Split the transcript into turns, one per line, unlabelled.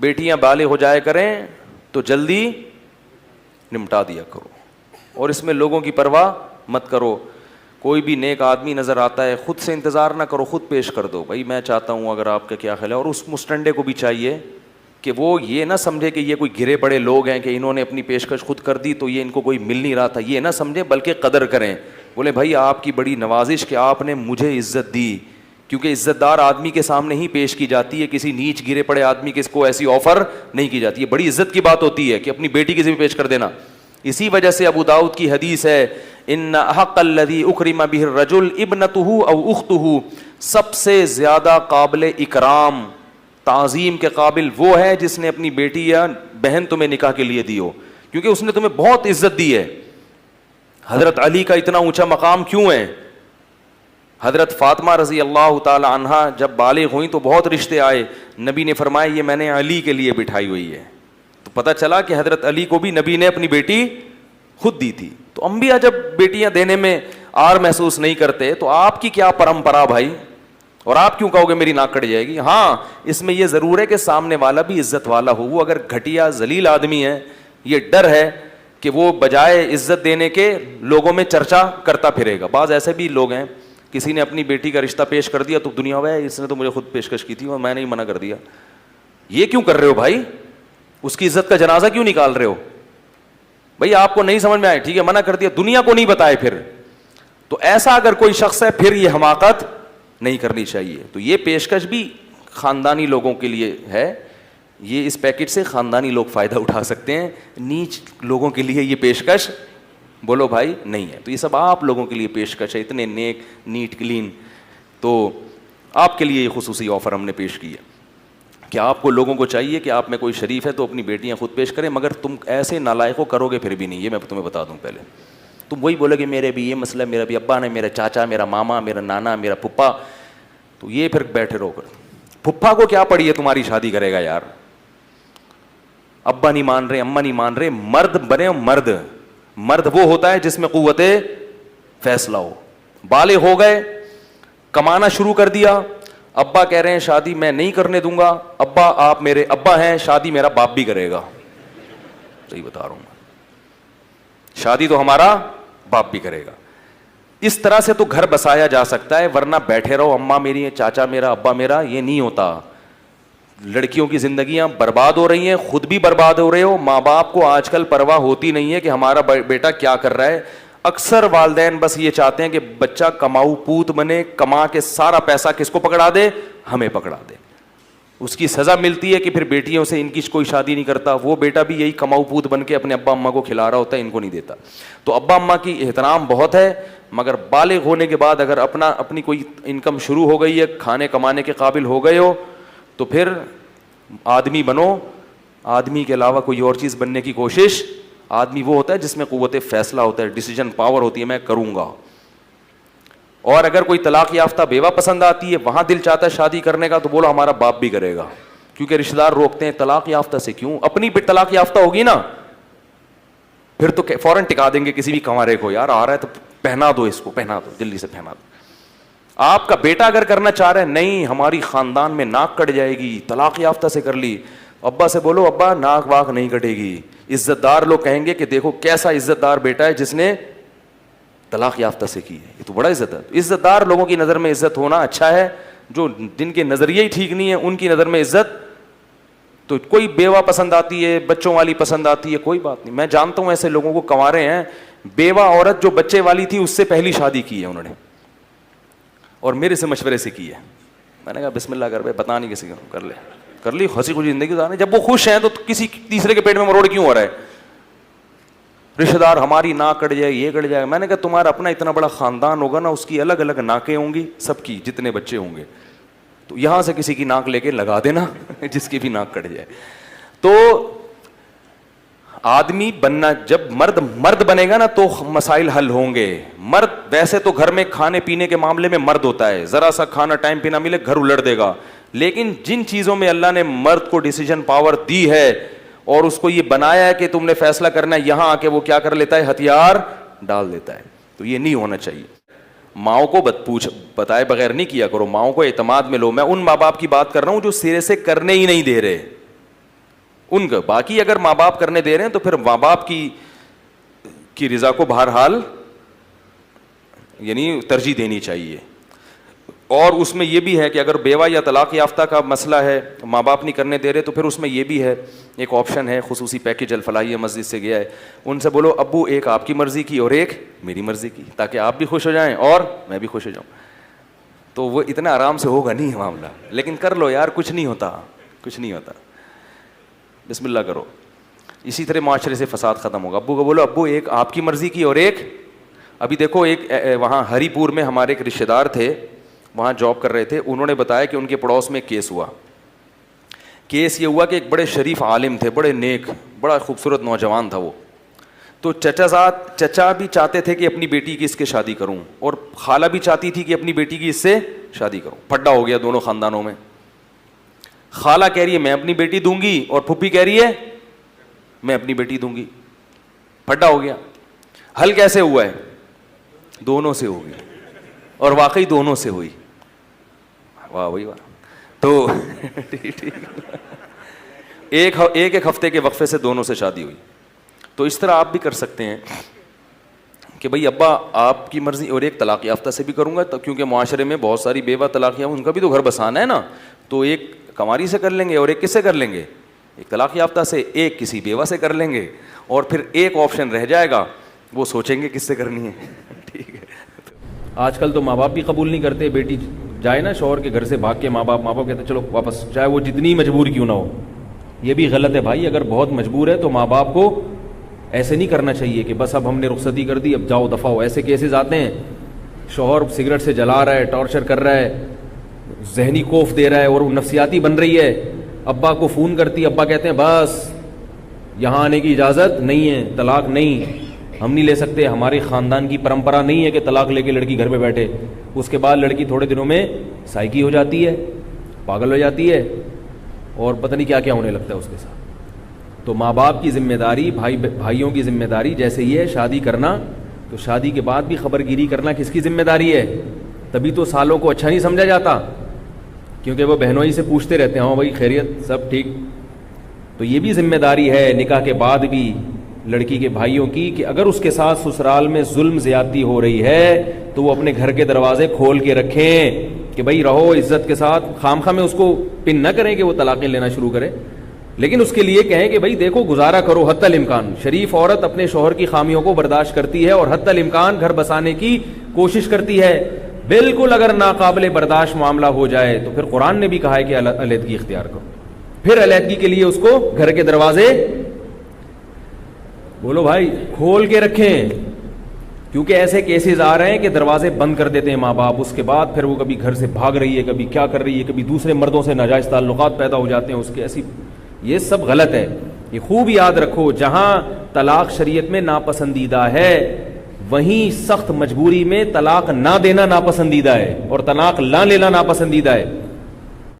بیٹیاں بالغ ہو جایا کریں تو جلدی نمٹا دیا کرو, اور اس میں لوگوں کی پرواہ مت کرو. کوئی بھی نیک آدمی نظر آتا ہے, خود سے انتظار نہ کرو, خود پیش کر دو, بھائی میں چاہتا ہوں, اگر آپ کا کیا خیال ہے. اور اس مسٹنڈے کو بھی چاہیے کہ وہ یہ نہ سمجھے کہ یہ کوئی گرے پڑے لوگ ہیں کہ انہوں نے اپنی پیشکش خود کر دی تو یہ ان کو کوئی مل نہیں رہا تھا, یہ نہ سمجھے, بلکہ قدر کریں. بولے بھائی آپ کی بڑی نوازش کہ آپ نے مجھے عزت دی, کیونکہ عزت دار آدمی کے سامنے ہی پیش کی جاتی ہے, کسی نیچ گرے پڑے آدمی کے اس کو ایسی آفر نہیں کی جاتی ہے. بڑی عزت کی بات ہوتی ہے کہ اپنی بیٹی کے ذمہ پیش کر دینا. اسی وجہ سے ابو داؤد کی حدیث ہے, ان احق الذی اکرم بہ الرجل ابنتہ او اختہ, سب سے زیادہ قابل اکرام تعظیم کے قابل وہ ہے جس نے اپنی بیٹی یا بہن تمہیں نکاح کے لیے دی ہو, کیونکہ اس نے تمہیں بہت عزت دی ہے. حضرت علی کا اتنا اونچا مقام کیوں ہے؟ حضرت فاطمہ رضی اللہ تعالی عنہا جب بالغ ہوئیں تو بہت رشتے آئے, نبی نے فرمایا یہ میں نے علی کے لیے بٹھائی ہوئی ہے. تو پتہ چلا کہ حضرت علی کو بھی نبی نے اپنی بیٹی خود دی تھی. تو انبیاء جب بیٹیاں دینے میں آر محسوس نہیں کرتے تو آپ کی کیا پرمپرا بھائی, اور آپ کیوں کہو گے میری ناک کٹ جائے گی؟ ہاں اس میں یہ ضرور ہے کہ سامنے والا بھی عزت والا ہو. وہ اگر گھٹیا ذلیل آدمی ہے, یہ ڈر ہے کہ وہ بجائے عزت دینے کے لوگوں میں چرچا کرتا پھرے گا. بعض ایسے بھی لوگ ہیں, کسی نے اپنی بیٹی کا رشتہ پیش کر دیا تو دنیا میں اس نے تو مجھے خود پیشکش کی تھی اور میں نے ہی منع کر دیا. یہ کیوں کر رہے ہو بھائی؟ اس کی عزت کا جنازہ کیوں نکال رہے ہو؟ بھائی آپ کو نہیں سمجھ میں آئے, ٹھیک ہے منع کر دیا, دنیا کو نہیں بتائے پھر. تو ایسا اگر کوئی شخص ہے پھر یہ حماقت نہیں کرنی چاہیے. تو یہ پیشکش بھی خاندانی لوگوں کے لیے ہے, یہ اس پیکٹ سے خاندانی لوگ فائدہ اٹھا سکتے ہیں, نیچ لوگوں کے لیے یہ پیشکش بولو بھائی نہیں ہے. تو یہ سب آپ لوگوں کے لیے پیشکش ہے, اتنے نیک نیٹ کلین. تو آپ کے لیے یہ خصوصی آفر ہم نے پیش کی ہے کہ آپ کو لوگوں کو چاہیے کہ آپ میں کوئی شریف ہے تو اپنی بیٹیاں خود پیش کریں, مگر تم ایسے نالائق کو کرو گے پھر بھی نہیں, یہ میں تمہیں بتا دوں پہلے. تم وہی بولو کہ میرے بھی یہ مسئلہ, میرا بھی ابا نے, میرا چاچا, میرا ماما, میرا نانا, میرا پھپھا, تو یہ پھر بیٹھے رہو کر. پھپھا کو کیا پڑی ہے تمہاری شادی کرے گا یار؟ ابا نہیں مان رہے, اماں نہیں مان رہے, مرد بنے. مرد مرد وہ ہوتا ہے جس میں قوت فیصلہ ہو. بالغ ہو گئے, کمانا شروع کر دیا, ابا کہہ رہے ہیں شادی میں نہیں کرنے دوں گا, ابا آپ میرے ابا ہیں, شادی میرا باپ بھی کرے گا. صحیح بتا رہا ہوں میں, شادی تو ہمارا باپ بھی کرے گا. اس طرح سے تو گھر بسایا جا سکتا ہے, ورنہ بیٹھے رہو اماں میری, چاچا میرا, ابا میرا, یہ نہیں ہوتا. لڑکیوں کی زندگیاں برباد ہو رہی ہیں, خود بھی برباد ہو رہے ہو. ماں باپ کو آج کل پرواہ ہوتی نہیں ہے کہ ہمارا بیٹا کیا کر رہا ہے. اکثر والدین بس یہ چاہتے ہیں کہ بچہ کماؤ پوت بنے, کما کے سارا پیسہ کس کو پکڑا دے؟ ہمیں پکڑا دے. اس کی سزا ملتی ہے کہ پھر بیٹیوں سے ان کی کوئی شادی نہیں کرتا. وہ بیٹا بھی یہی کماؤ پوت بن کے اپنے ابا اماں کو کھلا رہا ہوتا ہے, ان کو نہیں دیتا. تو ابا اماں کی احترام بہت ہے, مگر بالغ ہونے کے بعد اگر اپنی کوئی انکم شروع ہو گئی ہے, کھانے کمانے کے قابل ہو گئے ہو, تو پھر آدمی بنو. آدمی کے علاوہ کوئی اور چیز بننے کی کوشش, آدمی وہ ہوتا ہے جس میں قوت فیصلہ ہوتا ہے, ڈیسیجن پاور ہوتی ہے, میں کروں گا. اور اگر کوئی طلاق یافتہ بیوہ پسند آتی ہے, وہاں دل چاہتا ہے شادی کرنے کا, تو بولو ہمارا باپ بھی کرے گا, کیونکہ رشتہ دار روکتے ہیں. طلاق یافتہ سے کیوں؟ اپنی بھی طلاق یافتہ ہوگی نا, پھر تو فوراً ٹکا دیں گے کسی بھی کنوارے کو, یار آ رہا ہے تو پہنا دو اس کو, پہنا دو, جلدی سے پہنا دو. آپ کا بیٹا اگر کرنا چاہ رہے ہیں, نہیں ہماری خاندان میں ناک کٹ جائے گی, طلاق یافتہ سے کر لی, ابا سے بولو ابا ناک واک نہیں کٹے گی. عزت دار لوگ کہیں گے کہ دیکھو کیسا عزت دار بیٹا ہے جس نے طلاق یافتہ سے کی ہے, یہ تو بڑا عزت ہے. عزت دار لوگوں کی نظر میں عزت ہونا اچھا ہے. جو جن کے نظریے ہی ٹھیک نہیں ہے ان کی نظر میں عزت, تو کوئی بیوہ پسند آتی ہے, بچوں والی پسند آتی ہے, کوئی بات نہیں. میں جانتا ہوں ایسے لوگوں کو, کنوارے ہیں, بیوہ عورت جو بچے والی تھی اس سے پہلی شادی کی ہے انہوں نے, اور میرے سے مشورے سے کی ہے. میں نے کہا بسم اللہ کر بھائی, بتا نہیں کسی کو, کر لی ہنسی خوشی زندگی گزارنے. جب وہ خوش ہیں تو کسی تیسرے کے پیٹ میں مروڑ کیوں ہو رہا ہے؟ رشتہ دار ہماری ناک کٹ جائے, یہ کٹ جائے. میں نے کہا تمہارا اپنا اتنا بڑا خاندان ہوگا نا, اس کی الگ الگ ناکیں ہوں گی سب کی, جتنے بچے ہوں گے, تو یہاں سے کسی کی ناک لے کے لگا دینا جس کی بھی ناک کٹ جائے. تو آدمی بننا, جب مرد بنے گا نا تو مسائل حل ہوں گے. مرد ویسے تو گھر میں کھانے پینے کے معاملے میں مرد ہوتا ہے, ذرا سا کھانا ٹائم پہ نہ ملے گھر الٹ دے گا. لیکن جن چیزوں میں اللہ نے مرد کو ڈیسیجن پاور دی ہے اور اس کو یہ بنایا ہے کہ تم نے فیصلہ کرنا ہے, یہاں آ کے وہ کیا کر لیتا ہے؟ ہتھیار ڈال دیتا ہے. تو یہ نہیں ہونا چاہیے. ماؤں کو بتائے بغیر نہیں کیا کرو, ماؤں کو اعتماد میں لو. میں ان ماں باپ کی بات کر رہا ہوں جو سرے سے کرنے ہی نہیں دے رہے. ان کا. باقی اگر ماں باپ کرنے دے رہے ہیں تو پھر ماں باپ کی رضا کو بہرحال یعنی ترجیح دینی چاہیے. اور اس میں یہ بھی ہے کہ اگر بیوہ یا طلاق یافتہ کا مسئلہ ہے, ماں باپ نہیں کرنے دے رہے, تو پھر اس میں یہ بھی ہے, ایک آپشن ہے, خصوصی پیکیج الفلاحیہ مسجد سے گیا ہے, ان سے بولو ابو ایک آپ کی مرضی کی اور ایک میری مرضی کی, تاکہ آپ بھی خوش ہو جائیں اور میں بھی خوش ہو جاؤں. تو وہ اتنا آرام سے ہوگا نہیں معاملہ, لیکن کر لو یار, کچھ نہیں ہوتا, کچھ نہیں ہوتا, بسم اللہ کرو. اسی طرح معاشرے سے فساد ختم ہوگا. ابو کو بولو ابو ایک آپ کی مرضی کی اور ایک. ابھی دیکھو ایک وہاں ہری پور میں ہمارے ایک رشتہ دار تھے, وہاں جاب کر رہے تھے, انہوں نے بتایا کہ ان کے پڑوس میں ایک کیس ہوا. کیس یہ ہوا کہ ایک بڑے شریف عالم تھے, بڑے نیک, بڑا خوبصورت نوجوان تھا وہ. تو چچا بھی چاہتے تھے کہ اپنی بیٹی کی اس کے شادی کروں, اور خالہ بھی چاہتی تھی کہ اپنی بیٹی کی اس سے شادی کروں. پھڈا ہو گیا دونوں خاندانوں میں. خالہ کہہ رہی ہے میں اپنی بیٹی دوں گی, اور پھپھی کہہ رہی ہے میں اپنی بیٹی دوں گی. پھڈا ہو گیا. حل کیسے ہوا ہے؟ دونوں سے ہوگی, اور واقعی دونوں سے ہوئی. واہ بھائی واہ. تو ایک ہفتے کے وقفے سے دونوں سے شادی ہوئی. تو اس طرح آپ بھی کر سکتے ہیں کہ بھائی ابا آپ کی مرضی, اور ایک طلاق یافتہ سے بھی کروں گا, کیونکہ معاشرے میں بہت ساری بیوہ طلاق یافتہ, ان کا بھی تو گھر بسانا ہے نا. تو ایک کنواری سے کر لیں گے, اور ایک کس سے کر لیں گے؟ ایک طلاق یافتہ سے, ایک کسی بیوہ سے کر لیں گے, اور پھر ایک آپشن رہ جائے گا, وہ سوچیں گے کس سے کرنی ہے. ٹھیک ہے. آج کل تو ماں باپ بھی قبول نہیں کرتے, بیٹی جائے نا شوہر کے گھر سے بھاگ کے, ماں باپ کہتے ہیں چلو واپس, چاہے وہ جتنی مجبور کیوں نہ ہو. یہ بھی غلط ہے بھائی. اگر بہت مجبور ہے تو ماں باپ کو ایسے نہیں کرنا چاہیے کہ بس اب ہم نے رخصتی کر دی, اب جاؤ دفعہ ہو. ایسے کیسز آتے ہیں, شوہر سگریٹ سے جلا رہا ہے, ٹارچر کر رہا ہے, ذہنی خوف دے رہا ہے, اور وہ نفسیاتی بن رہی ہے. ابا کو فون کرتی, ابا کہتے ہیں بس یہاں آنے کی اجازت نہیں ہے, طلاق نہیں, ہم نہیں لے سکتے, ہماری خاندان کی پرمپرا نہیں ہے کہ طلاق لے کے لڑکی گھر پہ بیٹھے. اس کے بعد لڑکی تھوڑے دنوں میں سائیکی ہو جاتی ہے, پاگل ہو جاتی ہے, اور پتہ نہیں کیا کیا ہونے لگتا ہے اس کے ساتھ. تو ماں باپ کی ذمہ داری, بھائیوں کی ذمہ داری جیسے یہ ہے شادی کرنا, تو شادی کے بعد بھی خبر گیری کرنا کس کی ذمہ داری ہے؟ تبھی تو سالوں کو اچھا نہیں سمجھا جاتا, کیونکہ وہ بہنوں ہی سے پوچھتے رہتے ہیں ہاں بھائی خیریت سب ٹھیک. تو یہ بھی ذمہ داری ہے نکاح کے بعد بھی لڑکی کے بھائیوں کی, کہ اگر اس کے ساتھ سسرال میں ظلم زیادتی ہو رہی ہے تو وہ اپنے گھر کے دروازے کھول کے رکھیں کہ بھائی رہو عزت کے ساتھ. خامخواہ میں اس کو پن نہ کریں کہ وہ طلاقیں لینا شروع کرے, لیکن اس کے لیے کہیں کہ بھائی دیکھو گزارا کرو حتی الامکان. شریف عورت اپنے شوہر کی خامیوں کو برداشت کرتی ہے اور حتی الامکان گھر بسانے کی کوشش کرتی ہے. بالکل اگر ناقابل برداشت معاملہ ہو جائے تو پھر قرآن نے بھی کہا ہے کہ علیحدگی اختیار کرو. پھر علیحدگی کے لیے اس کو گھر کے دروازے بولو بھائی کھول کے رکھیں, کیونکہ ایسے کیسز آ رہے ہیں کہ دروازے بند کر دیتے ہیں ماں باپ, اس کے بعد پھر وہ کبھی گھر سے بھاگ رہی ہے, کبھی کیا کر رہی ہے, کبھی دوسرے مردوں سے ناجائز تعلقات پیدا ہو جاتے ہیں اس کے. ایسی یہ سب غلط ہے. یہ خوب یاد رکھو, جہاں طلاق شریعت میں ناپسندیدہ ہے وہیں سخت مجبوری میں طلاق نہ دینا ناپسندیدہ ہے, اور طلاق نہ لینا ناپسندیدہ ہے.